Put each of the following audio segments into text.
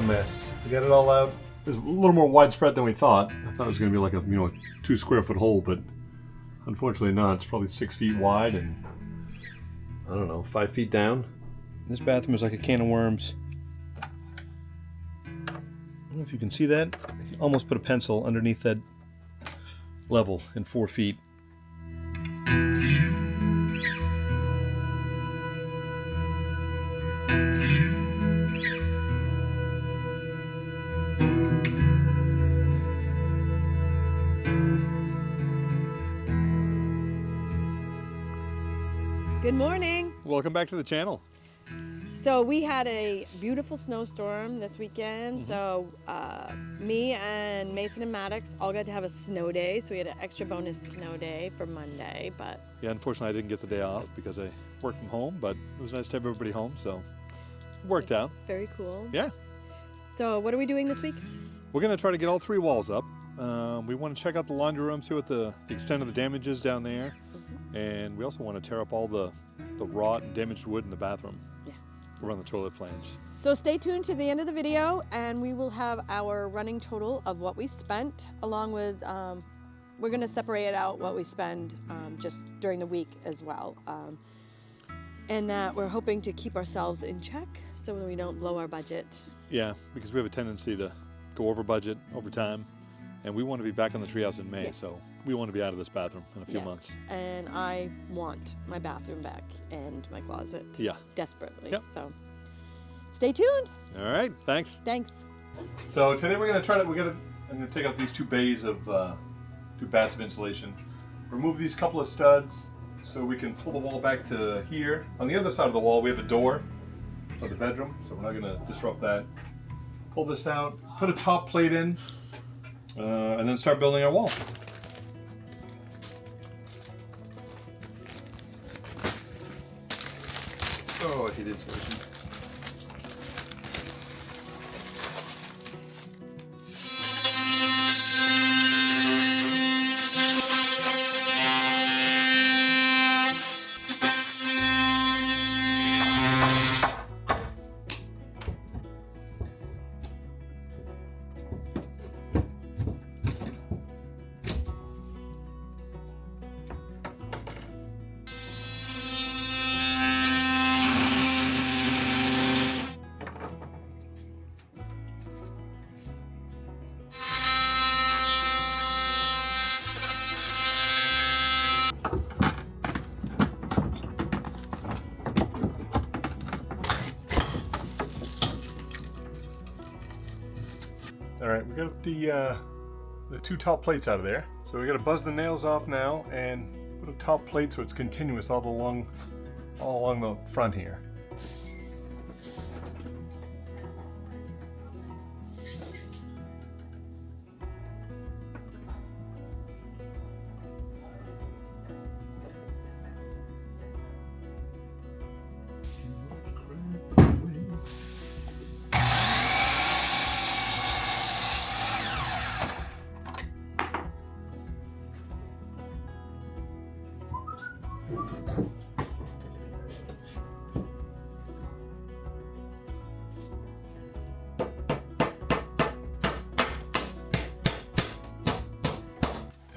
mess. We got it all out. It was a little more widespread than we thought. I thought it was going to be like a 2 square foot hole, but unfortunately not. It's probably 6 feet wide and I don't know, 5 feet down. This bathroom is like a can of worms. I don't know if you can see that. I almost put a pencil underneath that level in 4 feet. Good morning. Welcome back to the channel. So we had a beautiful snowstorm this weekend. So me and Mason and Maddox all got to have a snow day. So we had an extra bonus snow day for Monday. But yeah, unfortunately I didn't get the day off because I worked from home, but it was nice to have everybody home, so it worked out. Very cool. Yeah. So what are we doing this week? We're going to try to get all 3 walls up. We want to check out the laundry room, see what the extent of the damage is down there. And we also want to tear up all the rot and damaged wood in the bathroom. Yeah. Around the toilet flange. So stay tuned to the end of the video and we will have our running total of what we spent, along with, we're going to separate out what we spend just during the week as well. And that we're hoping to keep ourselves in check so we don't blow our budget. Yeah, because we have a tendency to go over budget over time. And we want to be back on the treehouse in May, Yeah. So we want to be out of this bathroom in a few months. And I want my bathroom back and my closet. Yeah. Desperately. Yep. So stay tuned. All right, thanks. Thanks. So today we're going to I'm going to take out these 2 bays of 2 bats of insulation. Remove these couple of studs so we can pull the wall back to here. On the other side of the wall we have a door for the bedroom, so we're not going to disrupt that. Pull this out, put a top plate in, and then start building our wall. Oh, I hate insulation. All right, we got the 2 top plates out of there. So we got to buzz the nails off now and put a top plate so it's continuous all along the front here.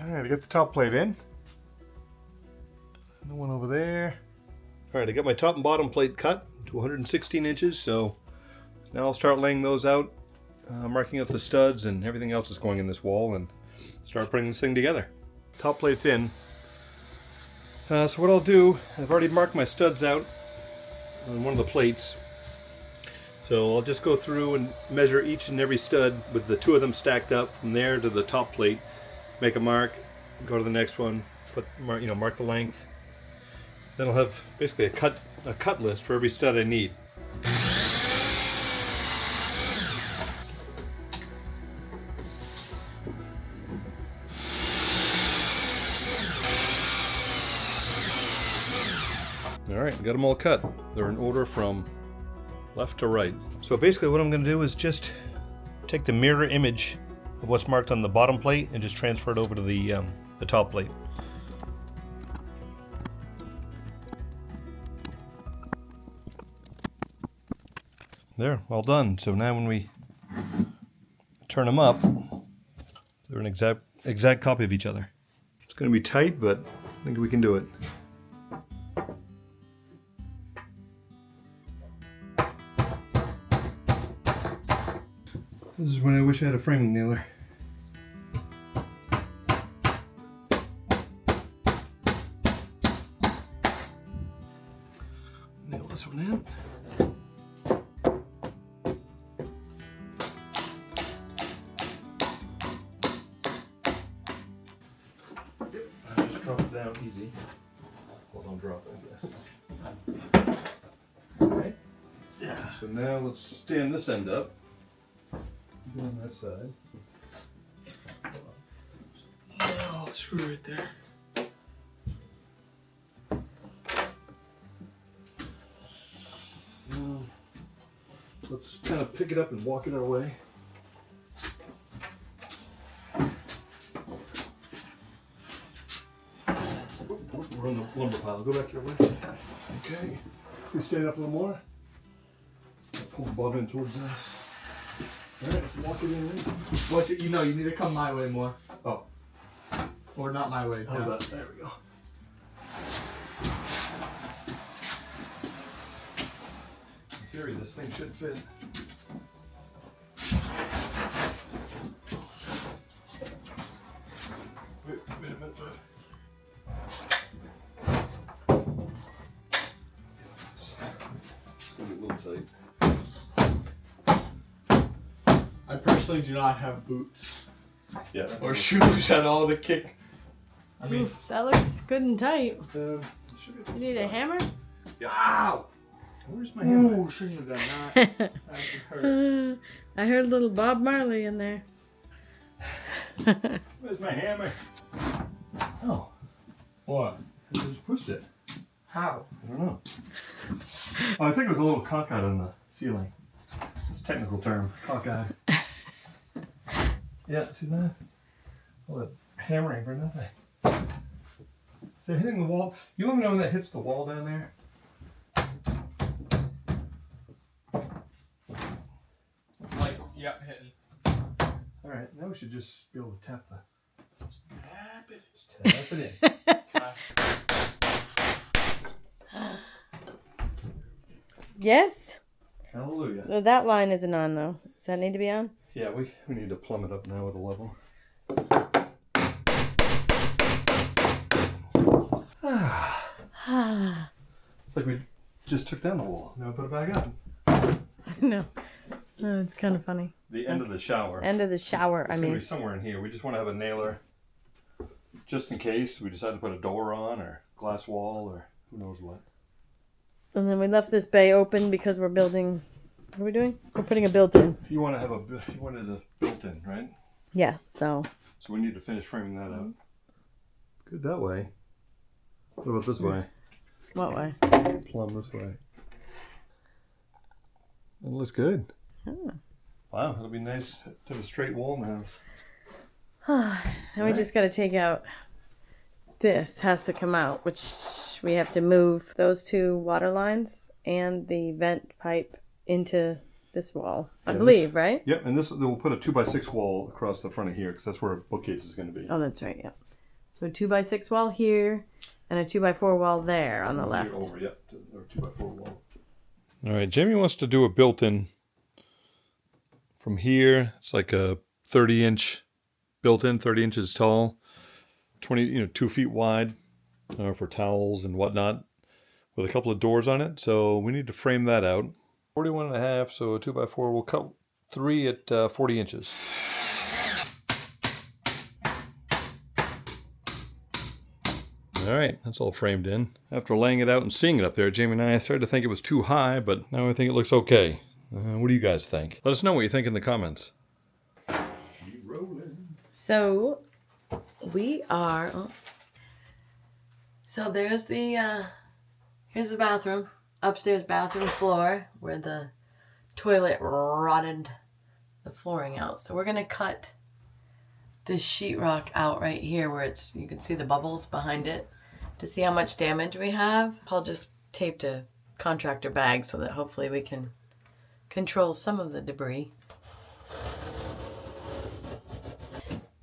Alright, I got the top plate in. The one over there. Alright, I got my top and bottom plate cut to 116 inches, so now I'll start laying those out, marking out the studs and everything else that's going in this wall, and start putting this thing together. Top plate's in. So what I'll do, I've already marked my studs out on one of the plates. So I'll just go through and measure each and every stud with the 2 of them stacked up from there to the top plate. Make a mark, go to the next one, mark the length. Then I'll have basically a cut list for every stud I need. Alright, got them all cut. They're in order from left to right. So basically what I'm going to do is just take the mirror image of what's marked on the bottom plate and just transfer it over to the top plate. There, all done. So now when we turn them up. They're an exact copy of each other. It's going to be tight, but I think we can do it. This is when I wish I had a framing nailer. Nail this one in. Yep, I just drop it down easy. Well, don't drop it. Alright. Yeah. So now let's stand this end up. Go on that side. Oh, screw right there. Let's kind of pick it up and walk it our way. We're on the lumber pile. Go back your way. Okay. We stand up a little more. Pull the bob in towards us. Alright, let's walk it in. Watch it, you need to come my way more. Oh. Or not my way. How's that? There we go. In theory, this thing should fit. Wait a minute. It's going to be a little tight. I personally do not have boots. Yeah. Or shoes at all to kick. I mean, Oof, that looks good and tight. You You need a hammer? Yeah. ow! Where's my hammer? Ooh, shouldn't have done that. That should hurt. I heard little Bob Marley in there. Where's my hammer? Oh, What? I just pushed it. How? I don't know. Oh, I think it was a little cockeyed on the ceiling. It's a technical term, cockeye. Yeah, see that? All that hammering for nothing. Is it hitting the wall? You let me know when that hits the wall down there? Like, yep, hitting. Alright, now we should just be able to tap the... Tap it. Just tap it in. Yes? Hallelujah. Well, that line isn't on though. Does that need to be on? Yeah, we need to plumb it up now with a level. It's like we just took down the wall. Now put it back up. No. No, it's kind of funny. The end of the shower. End of the shower, It's gonna be somewhere in here. We just want to have a nailer, just in case we decide to put a door on or glass wall or who knows what. And then we left this bay open because we're building. What are we doing? We're putting a built-in. You want to have you wanted a built-in, right? Yeah. So. So we need to finish framing that out. Good that way. What about this way? What way? Plumb this way. It looks good. Oh. Wow, it'll be nice to have a straight wall in the house. And we just got to take out. This has to come out, which we have to move those two water lines and the vent pipe into this wall. I believe, right? Yep, and we'll put a 2x6 wall across the front of here because that's where a bookcase is going to be. Oh, that's right. Yeah. So a 2x6 wall here and a 2x4 wall there on the left. Over, yep, or 2x4 wall. All right, Jayme wants to do a built-in from here. It's like a 30-inch built-in, 30 inches tall, 2 feet wide for towels and whatnot, with a couple of doors on it. So we need to frame that out. 41.5, so a 2x4. We'll cut 3 at 40 inches. All right, that's all framed in. After laying it out and seeing it up there, Jayme and I started to think it was too high, but now I think it looks okay. What do you guys think? Let us know what you think in the comments. So we are. So there's the here's the bathroom, upstairs bathroom floor where the toilet rotted the flooring out. So we're gonna cut this sheetrock out right here where you can see the bubbles behind it to see how much damage we have. Paul just taped a contractor bag so that hopefully we can control some of the debris.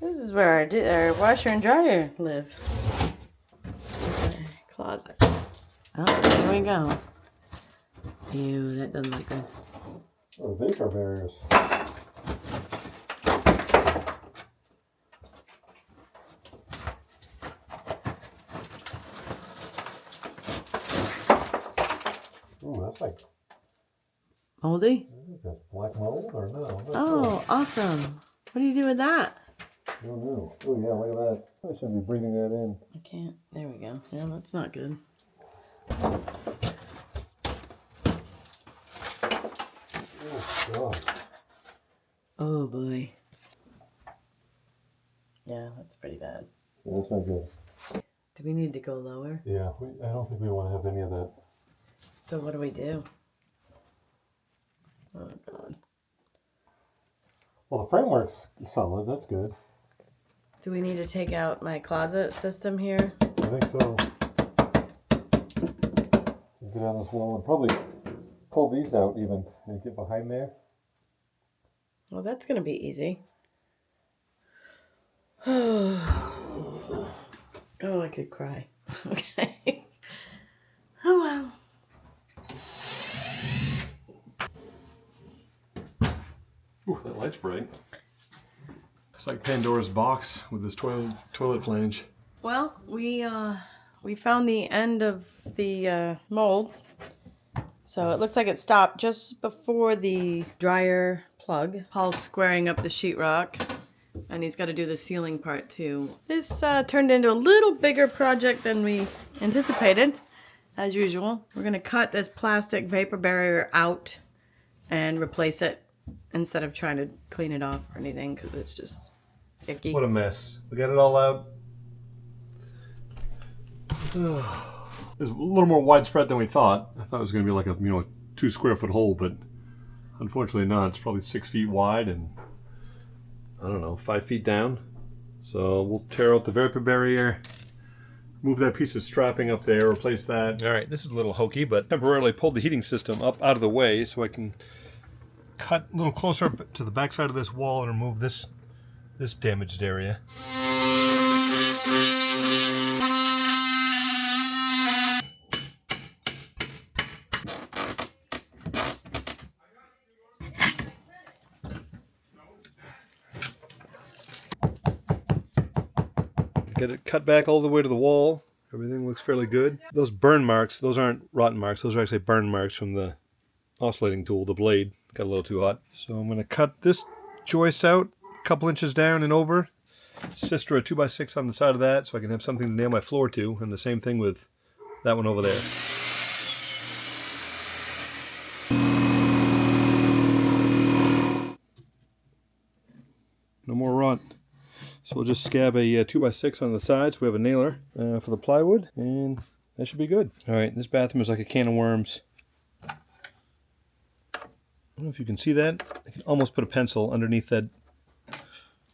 This is where our washer and dryer live. Closet. Oh, there we go. Ew, that doesn't look good. Oh, vapor barriers. Oh, that's like Moldy? that's black mold or no? Oh, awesome. What do you do with that? I don't know. Oh yeah, look at that. I should be breathing that in. I can't. There we go. Yeah, that's not good. Oh god. Oh boy. Yeah, that's pretty bad. Yeah, that's not good. Do we need to go lower? Yeah, I don't think we want to have any of that. So what do we do? Oh god. Well, the framework's solid. That's good. Do we need to take out my closet system here? I think so. Get on this wall and probably pull these out even and get behind there. Well, that's going to be easy. Oh, I could cry. Okay. Oh, well. Ooh, that light's bright. It's like Pandora's box with this toilet flange. Well, we found the end of the mold. So it looks like it stopped just before the dryer plug. Paul's squaring up the sheetrock, and he's got to do the ceiling part too. This turned into a little bigger project than we anticipated, as usual. We're gonna cut this plastic vapor barrier out and replace it instead of trying to clean it off or anything, because it's just icky. What a mess. We got it all out. It's a little more widespread than we thought. I thought it was going to be like a 2 square foot hole, but unfortunately not. It's probably 6 feet wide and I don't know, 5 feet down. So we'll tear out the vapor barrier, move that piece of strapping up there, replace that. All right, this is a little hokey, but temporarily pulled the heating system up out of the way so I can cut a little closer up to the back side of this wall and remove this damaged area. Get it cut back all the way to the wall. Everything looks fairly good. Those burn marks, those aren't rotten marks. Those are actually burn marks from the oscillating tool. The blade got a little too hot. So I'm going to cut this joist out a couple inches down and over. Sister a 2x6 on the side of that so I can have something to nail my floor to. And the same thing with that one over there. No more rot. So we'll just scab a 2x6 on the sides. We have a nailer for the plywood, and that should be good. All right, this bathroom is like a can of worms. I don't know if you can see that. I can almost put a pencil underneath that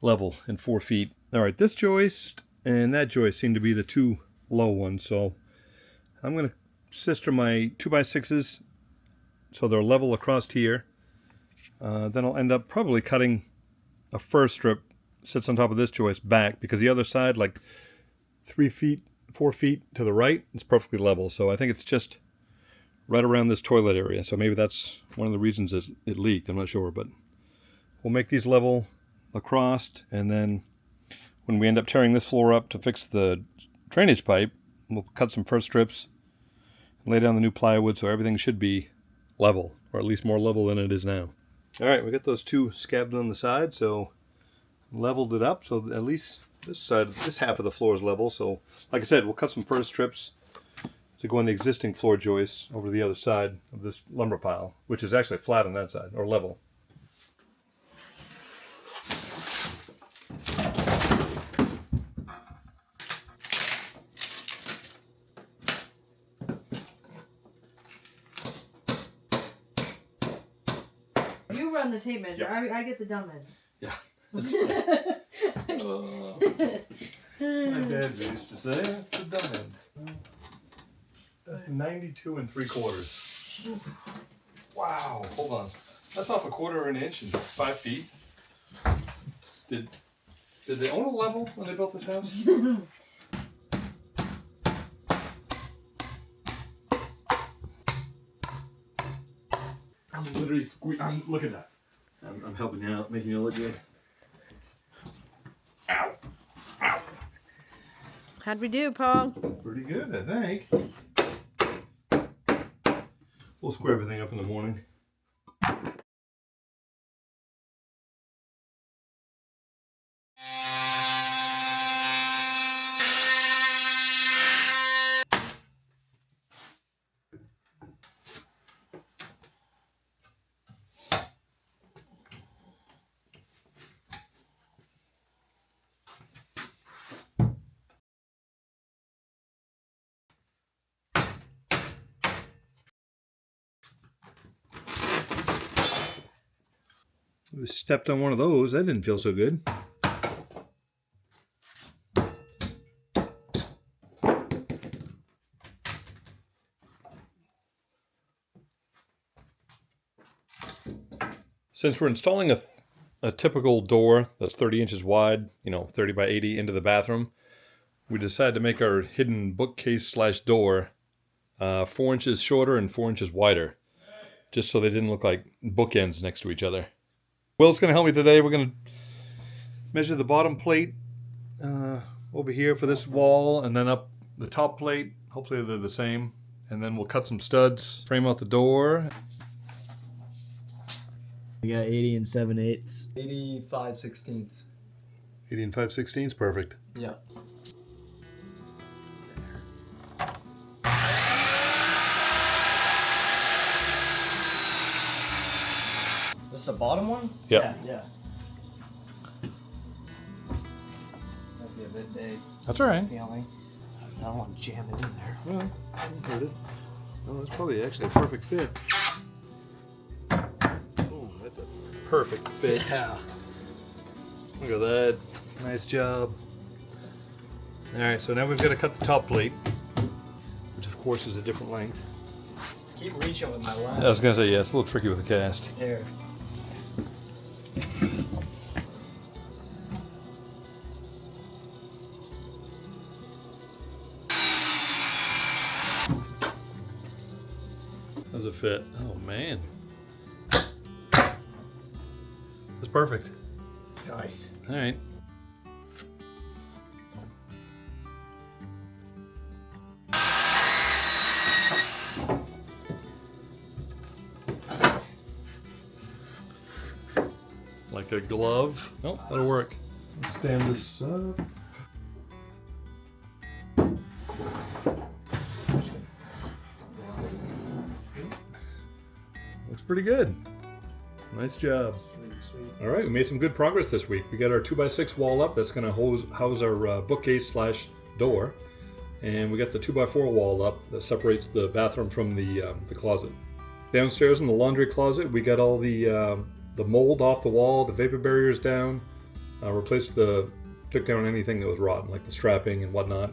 level in 4 feet. All right, this joist and that joist seem to be the two low ones, so I'm going to sister my 2x6s so they're level across here. Then I'll end up probably cutting a first strip sits on top of this joist back, because the other side, like 3 feet, 4 feet to the right, it's perfectly level. So I think it's just right around this toilet area. So maybe that's one of the reasons it leaked. I'm not sure, but we'll make these level across, and then when we end up tearing this floor up to fix the drainage pipe, we'll cut some first strips and lay down the new plywood so everything should be level, or at least more level than it is now. All right, we got those two scabbed on the side, so leveled it up so at least this half of the floor is level. So like I said, we'll cut some first strips to go on the existing floor joists over the other side of this lumber pile, which is actually flat on that side, or level. You run the tape measure. Yep. I get the dumb end. Yeah. That's fine. My dad used to say, that's the dumb end. That's 92 3/4. Wow, hold on. That's off 1/4 inch and 5 feet. Did Did they own a level when they built this house? I'm literally look at that. I'm helping you out, making you look good. Ow! Ow! How'd we do, Paul? Pretty good, I think. We'll square everything up in the morning. We stepped on one of those. That didn't feel so good. Since we're installing a typical door that's 30 inches wide, 30 by 80 into the bathroom, we decided to make our hidden bookcase slash door 4 inches shorter and 4 inches wider, just so they didn't look like bookends next to each other. Will's going to help me today. We're going to measure the bottom plate over here for this wall, and then up the top plate. Hopefully they're the same. And then we'll cut some studs, frame out the door. We got 80 and 7/8. 85 16ths. 80 and 5/16, perfect. Yeah. This is the bottom one? Yep. Yeah. That'd be a bit big. That's all right. Feeling. I don't want to jam it in there. Well, I didn't hurt it. No, that's probably actually a perfect fit. Boom, that's a perfect fit. Yeah. Look at that. Nice job. Alright, so now we've got to cut the top plate, which of course is a different length. Keep reaching with my left. I was going to say, yeah, it's a little tricky with the cast. Here. How's it fit? Oh, man. That's perfect. Nice. Alright. Like a glove. Oh, that'll work. Let's stand this up. Looks pretty good. Nice job. Sweet. All right, we made some good progress this week. We got our 2x6 wall up. That's going to house our bookcase slash door. And we got the 2x4 wall up that separates the bathroom from the closet. Downstairs in the laundry closet, we got all the mold off the wall, the vapor barriers down, took down anything that was rotten, like the strapping and whatnot.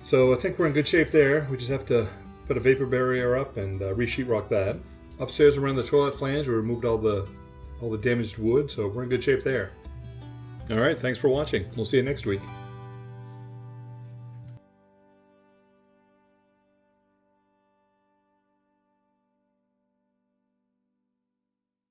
So I think we're in good shape there. We just have to put a vapor barrier up and re-sheetrock that. Upstairs around the toilet flange, we removed all the damaged wood, so we're in good shape there. All right, thanks for watching. We'll see you next week.